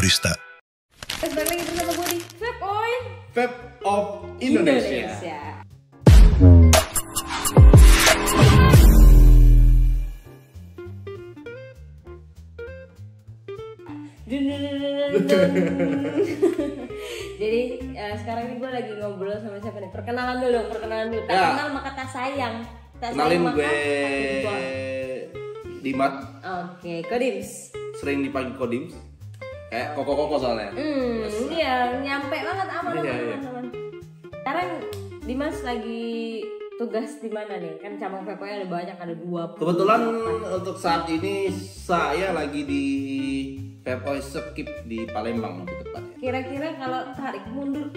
Barista. Balik lagi bersama gue di Vape Oil Vape of Indonesia. Jadi sekarang ini gue lagi ngobrol sama siapa nih? Perkenalan dulu. Tak Ya. kenal maka tak sayang. Tak Kenalin sayang maka gue buang. Dimat, Oke, Kodims. sering dipanggil Kodims. Kayak koko-koko soalnya. Iya, nyampe banget aman. Iya. Sekarang Dimas lagi tugas di mana nih? Kan cabang Vape Oil ada banyak, ada 2. Kebetulan untuk saat ini saya lagi di Vape Oil Skip di Palembang lebih tepatnya. Kira-kira kalau tarik mundur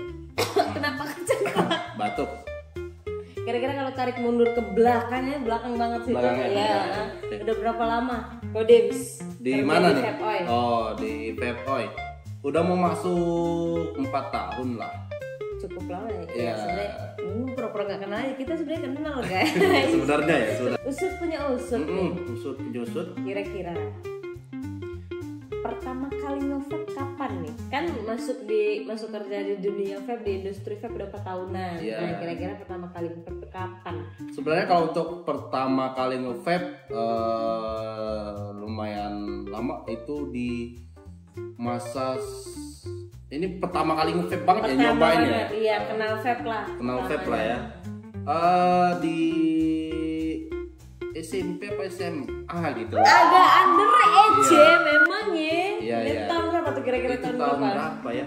kenapa kenceng banget? Batuk. Kira-kira kalau tarik mundur ke belakangnya, belakang banget sih. Belakangnya, Ya. belakangnya. Udah berapa lama Kodims Di kerja mana di nih? Vape Oil? Oh, di Vape Oil. Udah mau masuk 4 tahun lah. Cukup lama ya. Iya. Sebenarnya pura-pura gak kenal aja. Kita sebenarnya kenal guys. Sebenarnya ya, sudah. Usut punya usut nih. Usut penyusut. Kira-kira pertama kali nge-vape kapan nih? Kan masuk kerja di dunia vape, di industri vape udah 4 tahunan. Iya. Nah, kira-kira pertama kali nge-vape kapan? Sebenarnya kalau untuk pertama kali nge-vape lumayan lama, itu di masa ini pertama kali nge-vape banget ya, nyobain ya. Iya, kenal vape lah. Kenal vape lah ya. Di SMP apa SMA gitu. Agak under age Iya. memang ya. Iya, Ini iya. tahun berapa tuh kira-kira Itu tahun tahun berapa? berapa ya?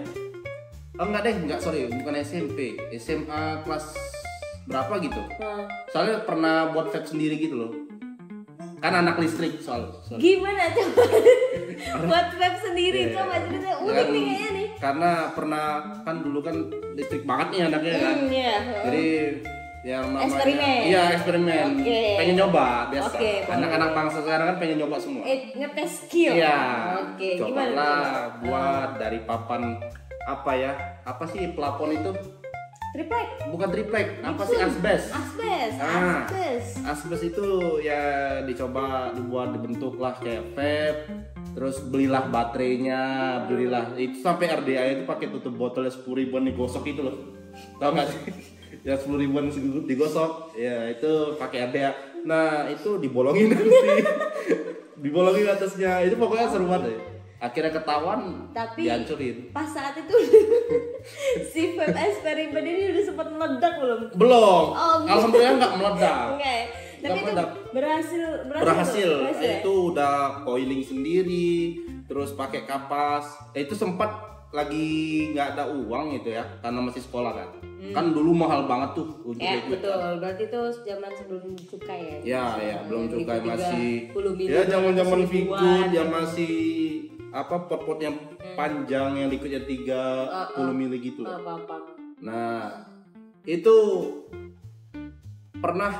Oh enggak deh, sorry, bukan SMP, SMA kelas berapa gitu. Nah, Soalnya pernah buat vape sendiri gitu loh. Kan anak listrik soalnya. gimana coba buat vape sendiri? Iya. Coba ceritanya unik Kan- nih kayaknya nih. Karena pernah kan dulu kan listrik banget nih anaknya kan. Iya. Jadi yang namanya Eksperimen. Iya, eksperimen. Oke. Pengen nyoba biasa. Oke, boleh. Anak-anak bangsa sekarang kan pengen nyoba semua. Ngetes skill. Iya. Oke, Coba gimana? lah tuh? buat dari papan apa ya? Apa sih plafon itu? Triplek. Bukan triplek, apa sih Gibson. asbes? Asbes. Ah. Asbes. Asbes itu ya dicoba dibuat dibentuk lah kayak vape. Terus belilah baterainya, belilah itu sampai RDA itu pakai tutup botolnya 10.000-an digosok itu loh. Tahu nggak sih? Ya 10.000-an digosok, ya itu pakai RDA. Nah itu dibolongin nanti, dibolongin atasnya. Itu pokoknya seru banget deh. Akhirnya ketahuan, Tapi dihancurin. pas saat itu si vape eksperimen ini udah sempat meledak belum? Belum, Oh, alhamdulillah nggak meledak. Enggak ya? Tapi Nggak itu meledak. berhasil. Berhasil. ya? Itu udah coiling sendiri, terus pakai kapas. Itu sempat lagi nggak ada uang gitu ya, karena masih sekolah kan. Kan dulu mahal banget tuh untuk Ya liquid. betul, berarti itu zaman sebelum cukai ya? Ya, belum cukai, Liquid masih 30 mili, ya zaman-zaman 100 Vigood ribuan. yang masih apa pot-pot yang panjang yang liquidnya 30 mili gitu loh. Apa-apa. Nah, itu pernah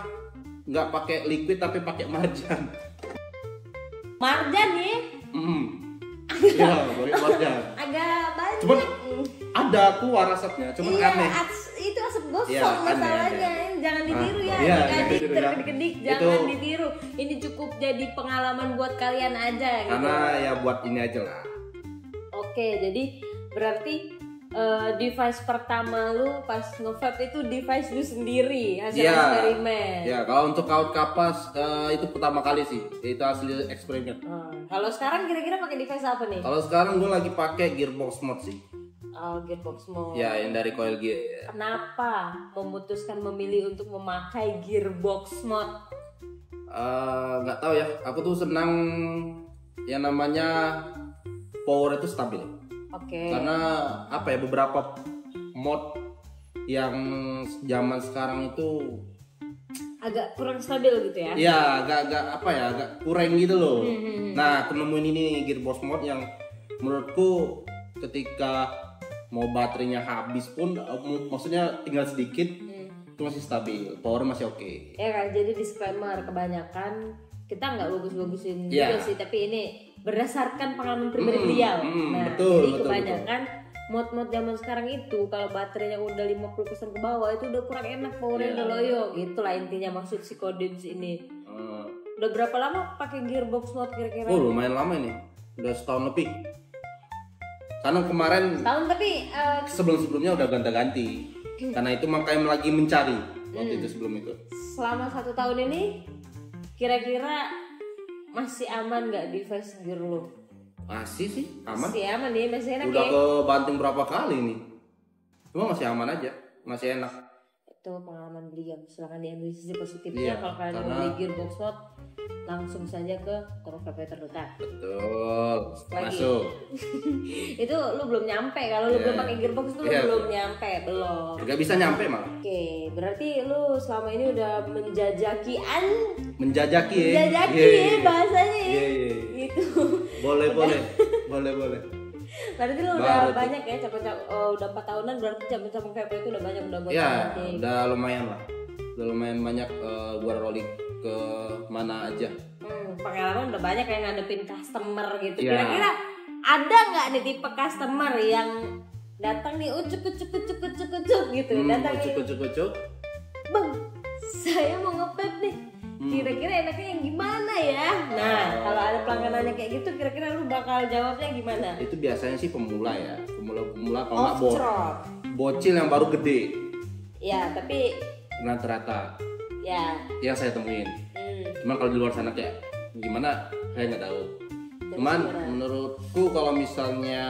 nggak pakai liquid tapi pakai marjan. Marjan ya? Ya, pakai marjan. Agak banyak. Cuman ada keluar asapnya, cuman iya, aneh. itu asap gosong Iya, aneh, masalahnya. aneh. Jangan ditiru ya, Iya, adik-adik jangan ditiru ya. terkedik-kedik, jangan Itu- ditiru. Ini cukup jadi pengalaman buat kalian aja gitu. Karena ya buat ini aja lah. Oke, jadi berarti device pertama lu pas nge-vape itu device lu sendiri hasil Iya. eksperimen. Ya, kalau untuk kaut kapas itu pertama kali sih. Itu hasil eksperimen. Kalau sekarang kira-kira pakai device apa nih? Kalau sekarang gue lagi pakai gearbox mode sih. Gearbox mode. Ya, yang dari coil gear. Ya. Kenapa memutuskan memilih untuk memakai gearbox mode? Nggak tahu ya. Aku tuh senang yang namanya power itu stabil. Oke. Karena apa ya, beberapa mod yang zaman sekarang itu Agak kurang stabil gitu ya? ya agak apa ya, agak kurang gitu loh. Nah, aku nemuin ini gearbox mode yang menurutku ketika mau baterainya habis pun maksudnya tinggal sedikit itu masih stabil, power masih oke. Ya kan, jadi disclaimer, kebanyakan kita nggak bagus-bagusin Iya. juga sih, tapi ini berdasarkan pengalaman pribadi beliau. Nah, betul, jadi betul, kebanyakan mod-mod zaman sekarang itu kalau baterainya udah 50% ke bawah itu udah kurang enak, powernya Iya. udah loyo. Itulah intinya maksud si Kodims ini. Udah berapa lama pakai gearbox mode kira-kira? Oh, lumayan lama ini, udah setahun lebih. Karena kemarin Tahun tapi sebelum-sebelumnya udah ganti-ganti. Karena itu makanya lagi mencari waktu itu sebelum itu. selama 1 tahun ini kira-kira masih aman nggak device gear lu? Masih sih aman. Masih aman nih, masih enak Udah ya. ke Banting berapa kali nih. Cuma masih aman aja, masih enak. Itu pengalaman beli yang silakan diambil sisi positifnya. Iya, Kalau kalian mau karena- beli gearbox mode langsung saja ke toko vape terdekat. Betul. Lagi. Masuk. Itu lu belum nyampe, kalau lu Iya. belum pakai gearbox itu lu Iya. belum nyampe, belum. Gak bisa nyampe malah. Oke, berarti lu selama ini udah menjajaki Menjajaki ya. menjajaki Iya, ya iya. bahasanya ya. Iya, iya. Gitu. Boleh. Berarti lu Baru udah tuh. banyak ya udah 4 tahunan berarti cabang-cabang vape itu udah banyak, udah buat Ya, banget. udah lumayan lah. Udah lumayan banyak gua rolling ke mana aja. Pengalaman udah banyak yang ngadepin customer gitu. Iya. Kira-kira ada nggak nih tipe customer yang datang nih ucuk gitu, datang nih, Ucuk. bang, saya mau nge-vape nih. Kira-kira enaknya yang gimana ya? Nah, kalau ada pelangganannya kayak gitu, kira-kira lu bakal jawabnya gimana? Itu biasanya sih pemula ya. Pemula kalau nggak Off-road. bocil yang baru gede. Ya, tapi Rata-rata ya. yang saya temuin. Cuman kalau di luar sana kayak gimana saya nggak tahu. Cuman menurutku kalau misalnya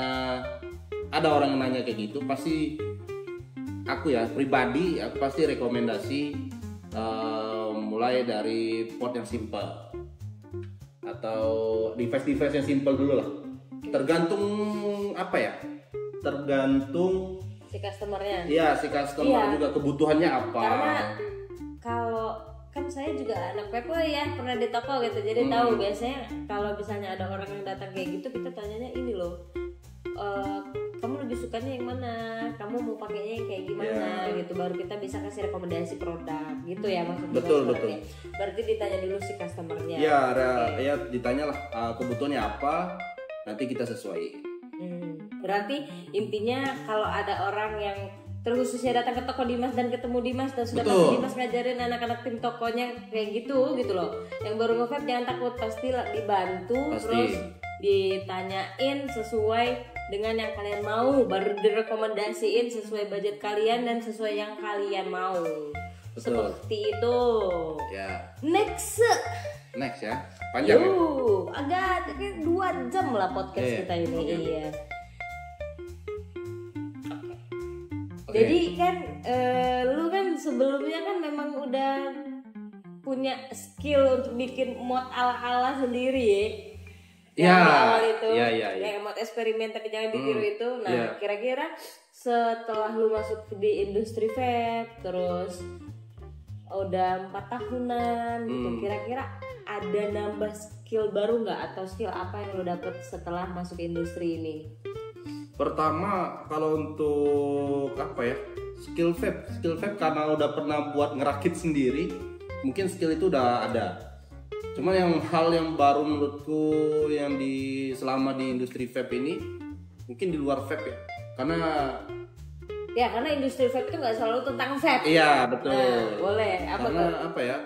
ada orang yang nanya kayak gitu, pasti aku ya pribadi aku pasti rekomendasi mulai dari pot yang simple atau device yang simple dulu lah. Tergantung apa ya? Tergantung Si customernya. iya si customer Iya. juga kebutuhannya apa. Karena kalau kan saya juga anak vape ya, pernah di toko gitu, jadi tahu biasanya kalau misalnya ada orang yang datang kayak gitu, kita tanyanya ini loh, kamu lebih sukanya yang mana, kamu mau pakainya yang kayak gimana gitu, baru kita bisa kasih rekomendasi produk gitu ya maksudnya. Betul. Berarti ditanya dulu si customernya. Ya, ya ditanya lah kebutuhannya apa, nanti kita sesuai. Berarti intinya kalau ada orang yang terkhususnya datang ke toko Dimas dan ketemu Dimas dan sudah Betul. pasti Dimas ngajarin anak-anak tim tokonya kayak gitu loh, yang baru nge-vape jangan takut, pasti dibantu. Pasti. Terus ditanyain sesuai dengan yang kalian mau, baru direkomendasiin sesuai budget kalian dan sesuai yang kalian mau. Betul. Seperti itu. Ya, Next ya, panjang ya. agak 2 jam lah podcast Iya. kita ini. Oke. Iya. Oke. Jadi kan lu kan sebelumnya kan memang udah punya skill untuk bikin mod ala-ala sendiri ya. Yang Ya, di awal itu, iya. yang mod eksperimen tapi jangan ditiru itu. Nah, iya. kira-kira setelah lu masuk di industri vape terus udah 4 tahunan gitu, kira-kira ada nambah skill baru nggak, atau skill apa yang lu dapet setelah masuk industri ini? Pertama kalau untuk apa ya, skill vape karena udah pernah buat ngerakit sendiri, mungkin skill itu udah ada. Cuman yang hal yang baru menurutku yang selama di industri vape ini, mungkin di luar vape ya, Karena industri vape itu nggak selalu tentang vape. iya betul. Nah, boleh. Apa Karena tuh? apa ya,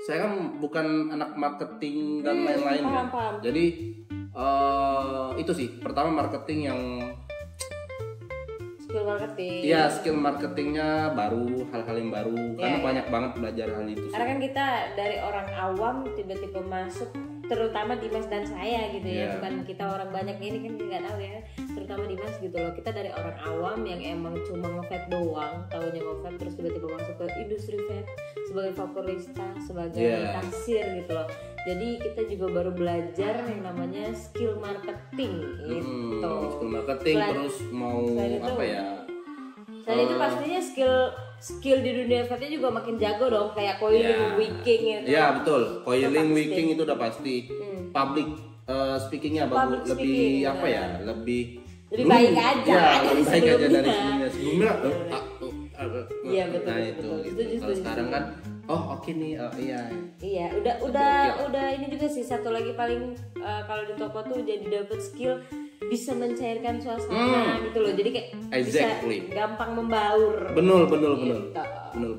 saya kan bukan anak marketing dan lain-lain kan. paham. Jadi itu sih pertama marketing yang Skill marketing. iya skill marketingnya baru, hal-hal yang baru, karena Iya. banyak banget belajar hal itu sih. Karena kan kita dari orang awam tiba-tiba masuk, terutama Dimas dan saya gitu ya, Iya. bukan kita orang banyak ini kan nggak tahu ya, terutama Dimas gitu loh. Kita dari orang awam yang emang cuma nge-vape doang, tahunya nge-vape, terus tiba-tiba masuk ke industri vape sebagai vaporista, sebagai Iya. kasir gitu loh. Jadi kita juga baru belajar yang namanya skill marketing gitu. Skill marketing Selain- terus mau selain itu- apa ya? Selain itu pastinya skill di dunia vape juga makin jago dong, kayak coiling, Iya. wicking gitu. Iya betul, coiling, pasti. wicking itu udah pasti. Public speakingnya Public bagus, lebih speaking, apa ya? Lebih baik aja Ya, dari lebih baik aja dari sebelumnya. sebelumnya. Sebelumnya Iya, betul, Nah betul, itu betul. gitu. Setuju, Kalau setuju, sekarang kan, oh oke nih, iya. Iya, udah ini juga sih satu lagi paling kalau di toko tuh jadi dapet skill bisa mencairkan suasana gitu loh. Jadi kayak Exactly. bisa gampang membaur. Benar. Gitu. Benar.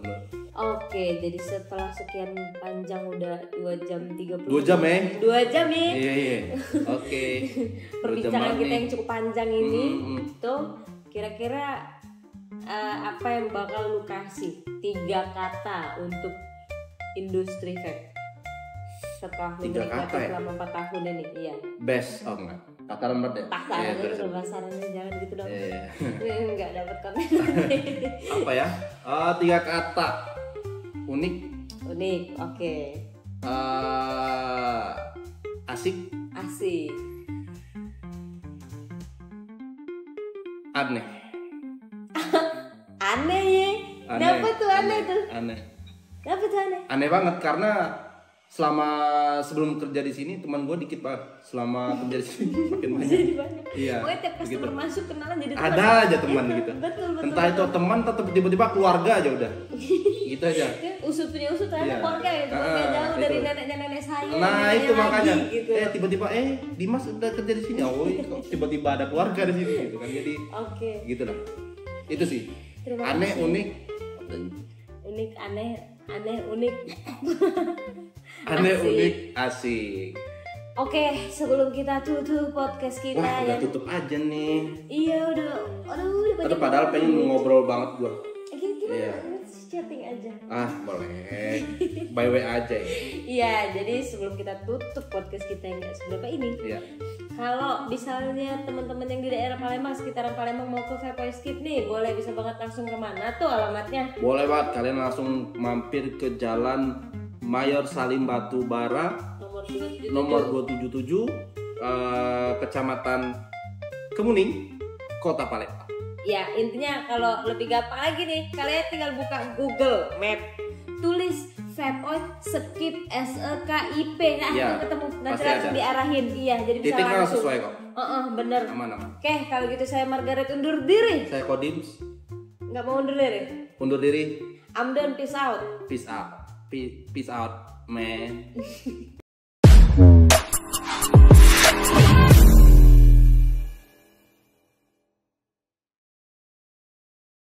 Oke, jadi setelah sekian panjang udah 2 jam 30 2 jam ya? 2 jam ya. Iya. Oke. Perbincangan kita yang cukup panjang ini tuh kira-kira apa yang bakal lu kasih 3 kata untuk industri vape setelah lu 3 menikmati kata ya? selama 4 tahun ini? Iya. Best, oh enggak. Kata lembat ya? Pasarannya Iya, tuh pasarannya jangan gitu dong. Iya. Nggak dapat konten. Apa ya? 3 kata. Unik. Unik, oke. Asik. Asik. Aneh. Aneh ya. Kenapa tuh aneh tuh? Aneh. Kenapa tuh aneh? Aneh banget karena sebelum kerja di sini teman gue dikit banget. Selama kerja di sini makin banyak. Jadi banyak. Iya. Pokoknya tiap customer Gitu. masuk kenalan jadi teman. Ada aja teman gitu. Betul. Entah itu teman atau tiba-tiba keluarga aja udah. Gitu aja. Ya, usut punya usut ternyata Iya. keluarga ya, keluarga jauh Itu. dari nenek saya. Nah neneknya itu lagi, makanya gitu. tiba-tiba Dimas udah kerja di sini, oh kok tiba-tiba ada keluarga di sini gitu kan, jadi Oke. gitu lah. Itu sih Terima aneh, kasih. unik, Unik, aneh, unik. aneh, Asik. unik, asik. Oke, sebelum kita tutup podcast kita Wah udah ya. tutup aja nih. Iya udah, udah banyak. Aduh padahal banget. pengen ngobrol banget gua. Gimana? Iya. Chatting aja. Boleh. By way aja ya. Iya, jadi sebelum kita tutup podcast kita yang nggak seberapa ini, Iya. kalau misalnya teman-teman yang di daerah Palembang, sekitaran Palembang mau ke Vape Escape nih, boleh bisa banget langsung ke mana tuh alamatnya? Boleh banget kalian langsung mampir ke Jalan Mayor Salim Batubara Nomor 277. nomor 277 Kecamatan Kemuning, Kota Palembang. Ya, intinya kalau lebih gampang lagi nih, kalian tinggal buka Google Map, tulis Vape Escape SEKIP, nah Iya, ketemu, nanti pasti langsung ada. diarahin, iya, jadi bisa Titiknya langsung. sesuai kok. Bener. Aman. Oke, kalau gitu saya Margaret undur diri. Saya Kodims, Nggak mau undur diri. undur diri. I'm done, peace out. Peace out. Peace out, man.